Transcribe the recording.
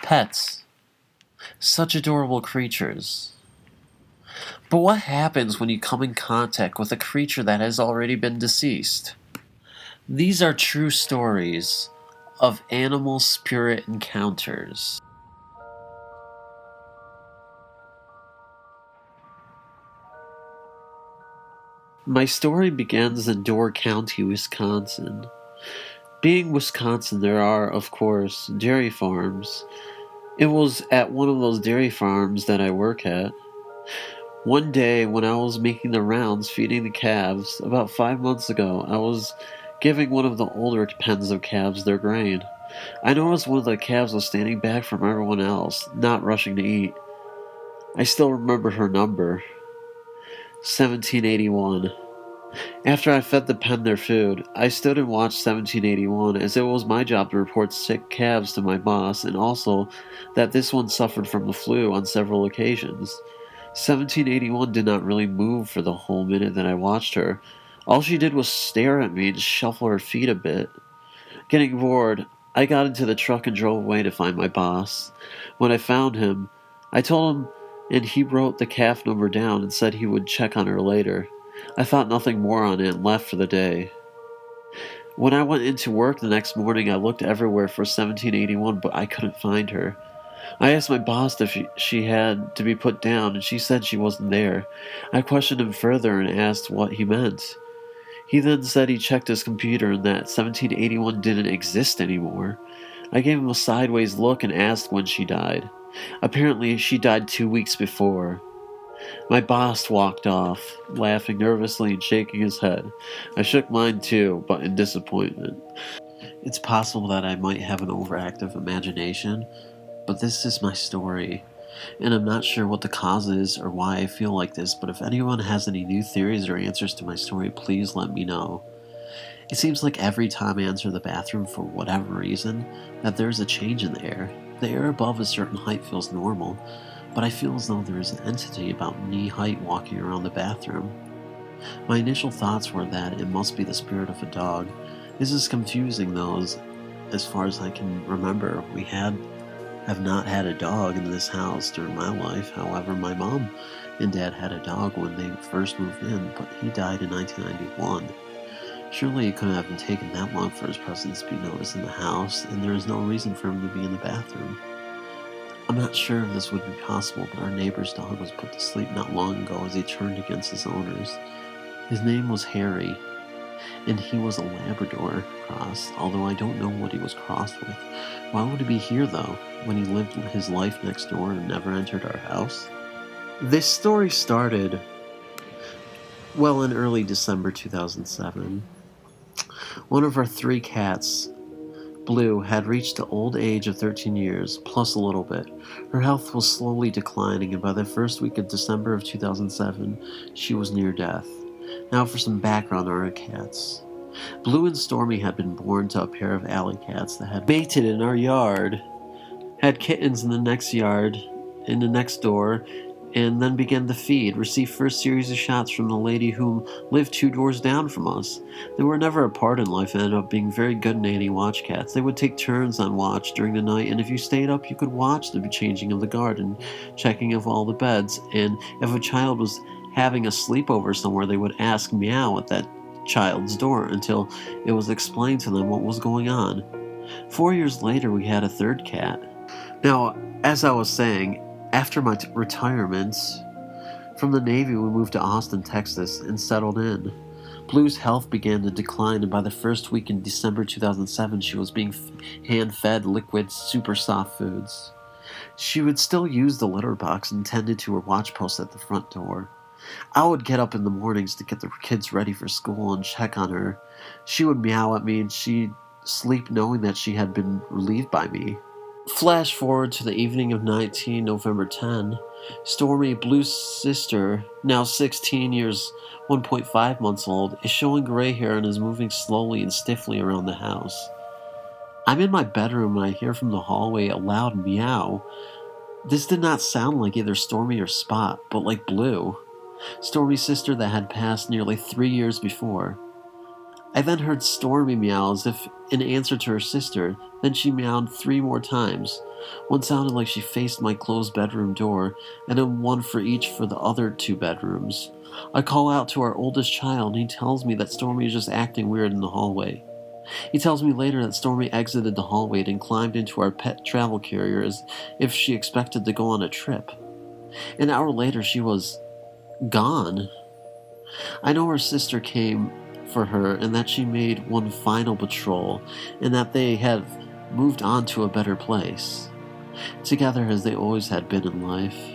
Pets. Such adorable creatures. But what happens when you come in contact with a creature that has already been deceased? These are true stories of animal spirit encounters. My story begins in Door County, Wisconsin. Being Wisconsin, there are, of course, dairy farms. It was at one of those dairy farms that I work at. One day, when I was making the rounds feeding the calves, about 5 months ago, I was giving one of the older pens of calves their grain. I noticed one of the calves was standing back from everyone else, not rushing to eat. I still remember her number, 1781. After I fed the pen their food, I stood and watched 1781 as it was my job to report sick calves to my boss and also that this one suffered from the flu on several occasions. 1781 did not really move for the whole minute that I watched her. All she did was stare at me and shuffle her feet a bit. Getting bored, I got into the truck and drove away to find my boss. When I found him, I told him and he wrote the calf number down and said he would check on her later. I thought nothing more on it and left for the day. When I went into work the next morning, I looked everywhere for 1781, but I couldn't find her. I asked my boss if she had to be put down, and she said she wasn't there. I questioned him further and asked what he meant. He then said he checked his computer and that 1781 didn't exist anymore. I gave him a sideways look and asked when she died. Apparently, she died 2 weeks before. My boss walked off, laughing nervously and shaking his head. I shook mine too, but in disappointment. It's possible that I might have an overactive imagination, but this is my story, and I'm not sure what the cause is or why I feel like this, but if anyone has any new theories or answers to my story, please let me know. It seems like every time I enter the bathroom for whatever reason, that there's a change in the air. The air above a certain height feels normal, but I feel as though there is an entity about knee height walking around the bathroom. My initial thoughts were that it must be the spirit of a dog. This is confusing though, as far as I can remember, have not had a dog in this house during my life. However, my mom and dad had a dog when they first moved in, but he died in 1991. Surely it couldn't have been taken that long for his presence to be noticed in the house, and there is no reason for him to be in the bathroom. I'm not sure if this would be possible, but our neighbor's dog was put to sleep not long ago as he turned against his owners. His name was Harry, and he was a Labrador cross, although I don't know what he was crossed with. Why would he be here, though, when he lived his life next door and never entered our house? This story started, well, in early December 2007. One of our 3 cats, Blue, had reached the old age of 13 years, plus a little bit. Her health was slowly declining, and by the first week of December of 2007, she was near death. Now for some background on our cats. Blue and Stormy had been born to a pair of alley cats that had mated in our yard, had kittens in the next yard, in the next door, and then began to feed, received first series of shots from the lady who lived 2 doors down from us. They were never apart in life and ended up being very good nanny watch cats. They would take turns on watch during the night, and if you stayed up, you could watch the changing of the guard and checking of all the beds, and if a child was having a sleepover somewhere, they would ask meow at that child's door until it was explained to them what was going on. 4 years later, we had a 3rd cat. Now, as I was saying, after my retirement from the Navy, we moved to Austin, Texas, and settled in. Blue's health began to decline, and by the first week in December 2007, she was being hand-fed liquid, super soft foods. She would still use the litter box and tended to her watch post at the front door. I would get up in the mornings to get the kids ready for school and check on her. She would meow at me, and she'd sleep knowing that she had been relieved by me. Flash forward to the evening of November 10. Stormy, Blue's sister, now 16 years, 1.5 months old, is showing gray hair and is moving slowly and stiffly around the house. I'm in my bedroom and I hear from the hallway a loud meow. This did not sound like either Stormy or Spot, but like Blue, Stormy's sister that had passed nearly 3 years before. I then heard Stormy meow as if in answer to her sister, then she meowed 3 more times. One sounded like she faced my closed bedroom door, and then one for each for the other 2 bedrooms. I call out to our oldest child, and he tells me that Stormy is just acting weird in the hallway. He tells me later that Stormy exited the hallway and climbed into our pet travel carrier as if she expected to go on a trip. An hour later, she was gone. I know her sister came for her and that she made one final patrol and that they have moved on to a better place, together as they always had been in life.